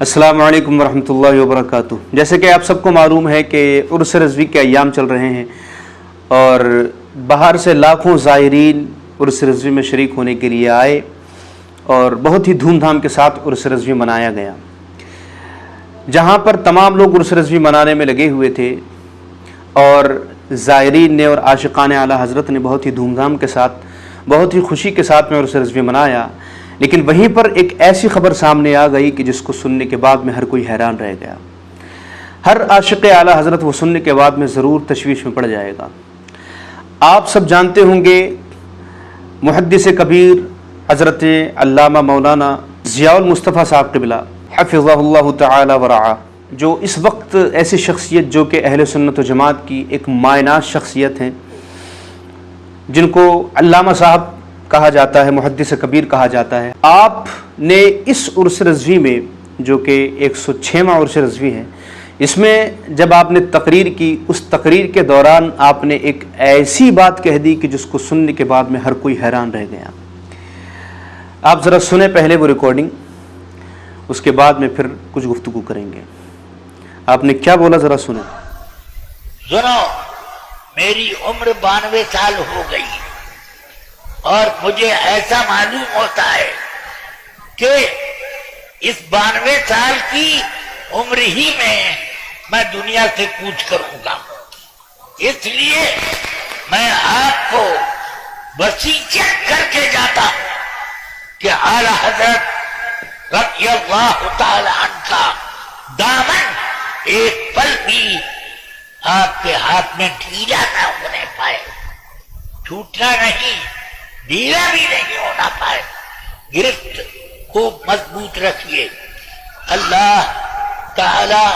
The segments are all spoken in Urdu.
السلام علیکم ورحمۃ اللہ وبرکاتہ۔ جیسے کہ آپ سب کو معلوم ہے کہ عرس رضوی کے ایام چل رہے ہیں اور باہر سے لاکھوں زائرین عرس رضوی میں شریک ہونے کے لیے آئے اور بہت ہی دھوم دھام کے ساتھ عرس رضوی منایا گیا۔ جہاں پر تمام لوگ عرس رضوی منانے میں لگے ہوئے تھے اور زائرین نے اور عاشقان اعلیٰ حضرت نے بہت ہی دھوم دھام کے ساتھ بہت ہی خوشی کے ساتھ میں عرس رضوی منایا، لیکن وہیں پر ایک ایسی خبر سامنے آ گئی کہ جس کو سننے کے بعد میں ہر کوئی حیران رہ گیا۔ ہر عاشق اعلیٰ حضرت وہ سننے کے بعد میں ضرور تشویش میں پڑ جائے گا۔ آپ سب جانتے ہوں گے محدث کبیر حضرت علامہ مولانا ضیاء المصطفیٰ صاحب قبلہ حفظہ اللہ تعالی ورعاہ، جو اس وقت ایسی شخصیت جو کہ اہل سنت و جماعت کی ایک مائناز شخصیت ہیں، جن کو علامہ صاحب کہا جاتا ہے، محدث کبیر کہا جاتا ہے، آپ نے اس عرس رضوی میں جو کہ 106واں عرس رضوی ہے، اس میں جب آپ نے تقریر کی، اس تقریر کے دوران آپ نے ایک ایسی بات کہہ دی کہ جس کو سننے کے بعد میں ہر کوئی حیران رہ گیا۔ آپ ذرا سنیں پہلے وہ ریکارڈنگ، اس کے بعد میں پھر کچھ گفتگو کریں گے۔ آپ نے کیا بولا ذرا سنیں۔ سنو، میری عمر 92 سال ہو گئی اور مجھے ایسا معلوم ہوتا ہے کہ اس 92 سال کی عمر ہی میں دنیا سے کوچ کروں گا۔ اس لیے میں آپ کو وصیت کر کے جاتا ہوں کہ اعلیٰ حضرت رضی اللہ تعالی عنہ کا دامن ایک پل بھی آپ کے ہاتھ میں ڈھیلا نہ ہونے پائے، چھوٹنا نہیں، ڈھیلا بھی نہیں ہونا پائے، گرفت خوب مضبوط رکھیے۔ اللہ تعالی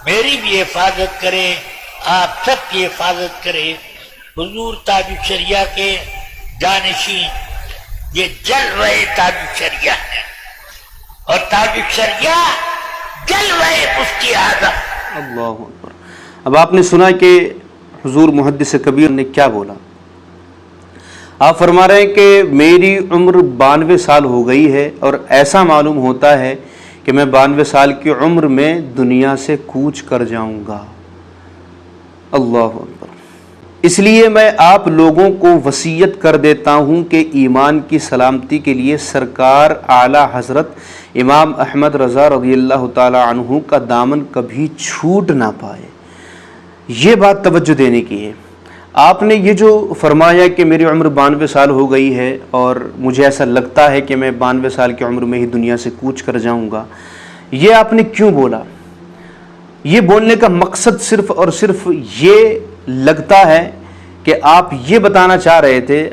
میری بھی حفاظت کرے، آپ سب کی حفاظت کرے۔ حضور تاج الشریعہ کے جانشین یہ جلوہ تاج الشریعہ ہے اور تاج الشریعہ جلوہ مفتی اعظم۔ اللہ اکبر۔ اب آپ نے سنا کہ حضور محدث کبیر نے کیا بولا۔ آپ فرما رہے ہیں کہ میری عمر 92 سال ہو گئی ہے اور ایسا معلوم ہوتا ہے کہ میں 92 سال کی عمر میں دنیا سے کوچ کر جاؤں گا۔ اللہ اکبر۔ اس لیے میں آپ لوگوں کو وصیت کر دیتا ہوں کہ ایمان کی سلامتی کے لیے سرکار اعلیٰ حضرت امام احمد رضا رضی اللہ تعالی عنہ کا دامن کبھی چھوٹ نہ پائے۔ یہ بات توجہ دینے کی ہے۔ آپ نے یہ جو فرمایا کہ میری عمر 92 سال ہو گئی ہے اور مجھے ایسا لگتا ہے کہ میں 92 سال کی عمر میں ہی دنیا سے کوچ کر جاؤں گا، یہ آپ نے کیوں بولا؟ یہ بولنے کا مقصد صرف اور صرف یہ لگتا ہے کہ آپ یہ بتانا چاہ رہے تھے،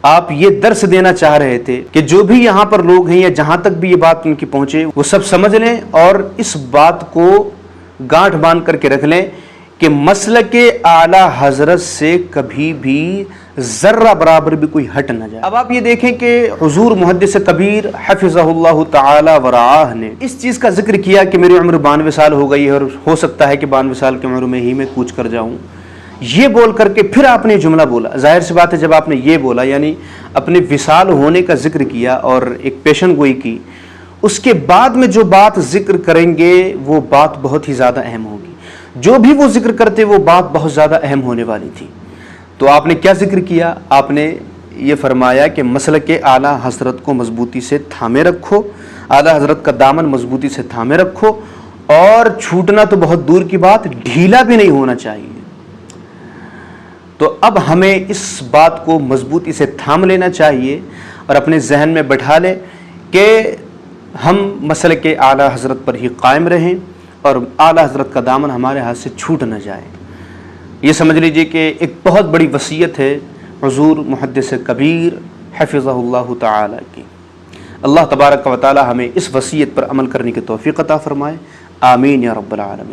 آپ یہ درس دینا چاہ رہے تھے کہ جو بھی یہاں پر لوگ ہیں یا جہاں تک بھی یہ بات ان کی پہنچے وہ سب سمجھ لیں اور اس بات کو گانٹھ باندھ کر کے رکھ لیں کہ مسلک اعلیٰ حضرت سے کبھی بھی ذرہ برابر بھی کوئی ہٹ نہ جائے۔ اب آپ یہ دیکھیں کہ حضور محدث کبیر حفظہ اللہ تعالی ورعاہ نے اس چیز کا ذکر کیا کہ میری عمر 92 سال ہو گئی ہے اور ہو سکتا ہے کہ 92 سال کی عمر میں ہی میں کوچ کر جاؤں۔ یہ بول کر کے پھر آپ نے جملہ بولا۔ ظاہر سی بات ہے جب آپ نے یہ بولا یعنی اپنے وصال ہونے کا ذکر کیا اور ایک پیشن گوئی کی، اس کے بعد میں جو بات ذکر کریں گے وہ بات بہت ہی زیادہ اہم ہوگی۔ جو بھی وہ ذکر کرتے وہ بات بہت زیادہ اہم ہونے والی تھی۔ تو آپ نے کیا ذکر کیا؟ آپ نے یہ فرمایا کہ مسلک اعلیٰ حضرت کو مضبوطی سے تھامے رکھو، اعلیٰ حضرت کا دامن مضبوطی سے تھامے رکھو، اور چھوٹنا تو بہت دور کی بات، ڈھیلا بھی نہیں ہونا چاہیے۔ تو اب ہمیں اس بات کو مضبوطی سے تھام لینا چاہیے اور اپنے ذہن میں بٹھا لیں کہ ہم مسلک اعلیٰ حضرت پر ہی قائم رہیں اور اعلیٰ حضرت کا دامن ہمارے ہاتھ سے چھوٹ نہ جائے۔ یہ سمجھ لیجئے کہ ایک بہت بڑی وصیت ہے حضور محدث کبیر حفظہ اللہ تعالی کی۔ اللہ تبارک و تعالی ہمیں اس وصیت پر عمل کرنے کی توفیق عطا فرمائے، آمین یا رب العالمین۔